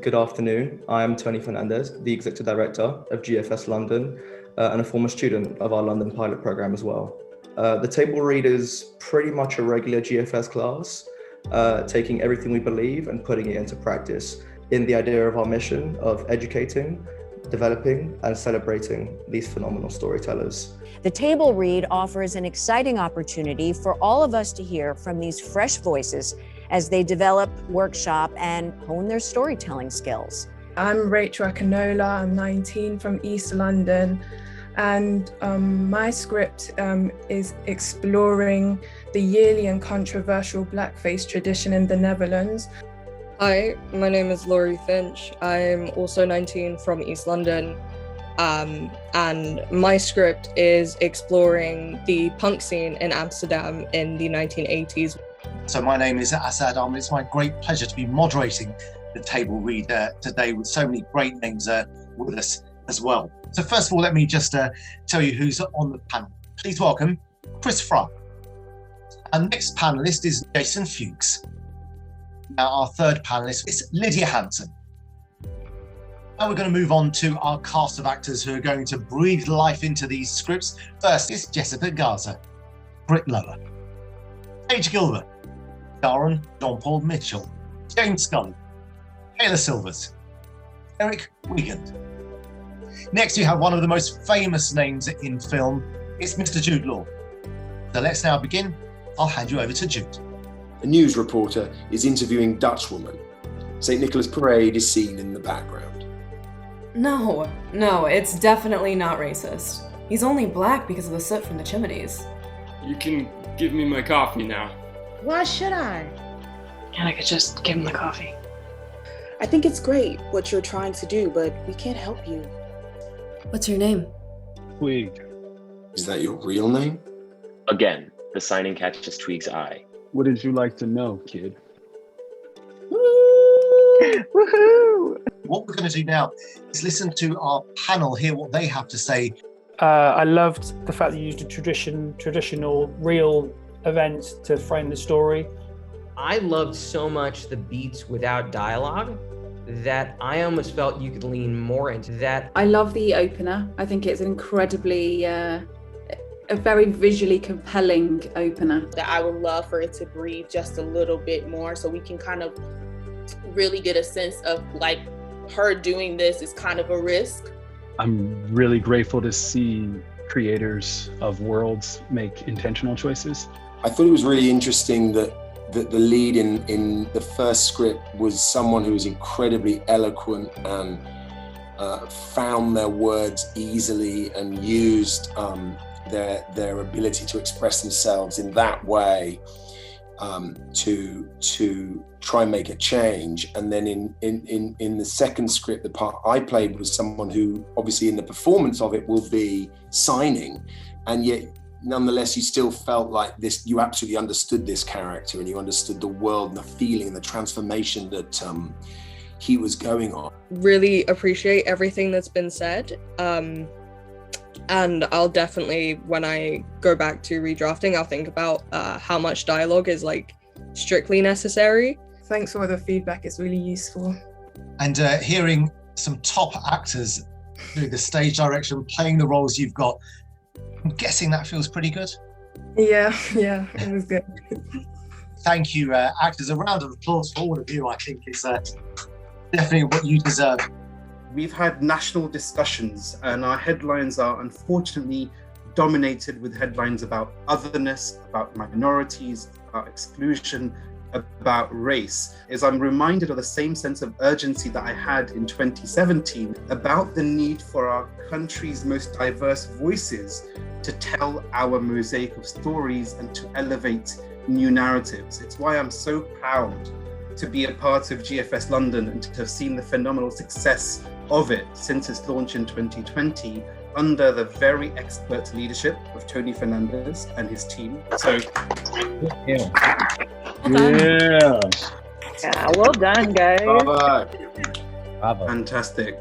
Good afternoon. I am Tony Fernandez, the Executive Director of GFS London and a former student of our London pilot program as well. The table read is pretty much a regular GFS class, taking everything we believe and putting it into practice in the idea of our mission of educating, developing and celebrating these phenomenal storytellers. The table read offers an exciting opportunity for all of us to hear from these fresh voices as they develop, workshop, and hone their storytelling skills. I'm Rachel Akinola, I'm 19 from East London, and my script is exploring the yearly and controversial blackface tradition in the Netherlands. Hi, my name is Laurie Finch. I'm also 19 from East London, and my script is exploring the punk scene in Amsterdam in the 1980s. So my name is Asad Ahmed. It's my great pleasure to be moderating the table read today with so many great names with us as well. So first of all, let me just tell you who's on the panel. Please welcome Chris Fry. Our next panellist is Jason Fuchs. Now our third panellist is Lydia Hampton. Now we're going to move on to our cast of actors who are going to breathe life into these scripts. First is Jessica Garza, Britt Lower, Paige Gilbert, Darren John-Paul Mitchell, James Scully, Taylor Silvers, Eric Wiegand. Next, you have one of the most famous names in film. It's Mr. Jude Law. So let's now begin. I'll hand you over to Jude. A news reporter is interviewing Dutch woman. St. Nicholas Parade is seen in the background. No, it's definitely not racist. He's only black because of the soot from the chimneys. You can give me my coffee now. Why should I? And I could just give him the coffee. I think it's great what you're trying to do, but we can't help you. What's your name? Twig. Is that your real name? Again, the signing catches Twig's eye. What did you like to know, kid? Woohoo! What we're going to do now is listen to our panel, hear what they have to say. I loved the fact that you used a traditional, real events to frame the story. I loved so much the beats without dialogue that I almost felt you could lean more into that. I love the opener. I think it's an incredibly, a very visually compelling opener. That I would love for it to breathe just a little bit more so we can kind of really get a sense of like her doing this is kind of a risk. I'm really grateful to see creators of worlds make intentional choices. I thought it was really interesting that the lead in the first script was someone who was incredibly eloquent and found their words easily and used their ability to express themselves in that way to try and make a change. And then in the second script, the part I played was someone who obviously in the performance of it will be signing, and yet nonetheless you still felt like this, you absolutely understood this character and you understood the world and the feeling and the transformation that he was going on. Really appreciate everything that's been said. And I'll definitely, when I go back to redrafting, I'll think about how much dialogue is like strictly necessary. Thanks for the feedback, it's really useful. And hearing some top actors through the stage direction, playing the roles you've got, I'm guessing that feels pretty good? Yeah, it was good. Thank you, actors. A round of applause for all of you. I think it's definitely what you deserve. We've had national discussions and our headlines are unfortunately dominated with headlines about otherness, about minorities, about exclusion, about race. As I'm reminded of the same sense of urgency that I had in 2017 about the need for our country's most diverse voices to tell our mosaic of stories and to elevate new narratives. It's why I'm so proud to be a part of GFS London and to have seen the phenomenal success of it since its launch in 2020 under the very expert leadership of Tony Fernandez and his team. So, yeah. Yeah, well done, guys. Bravo. Fantastic.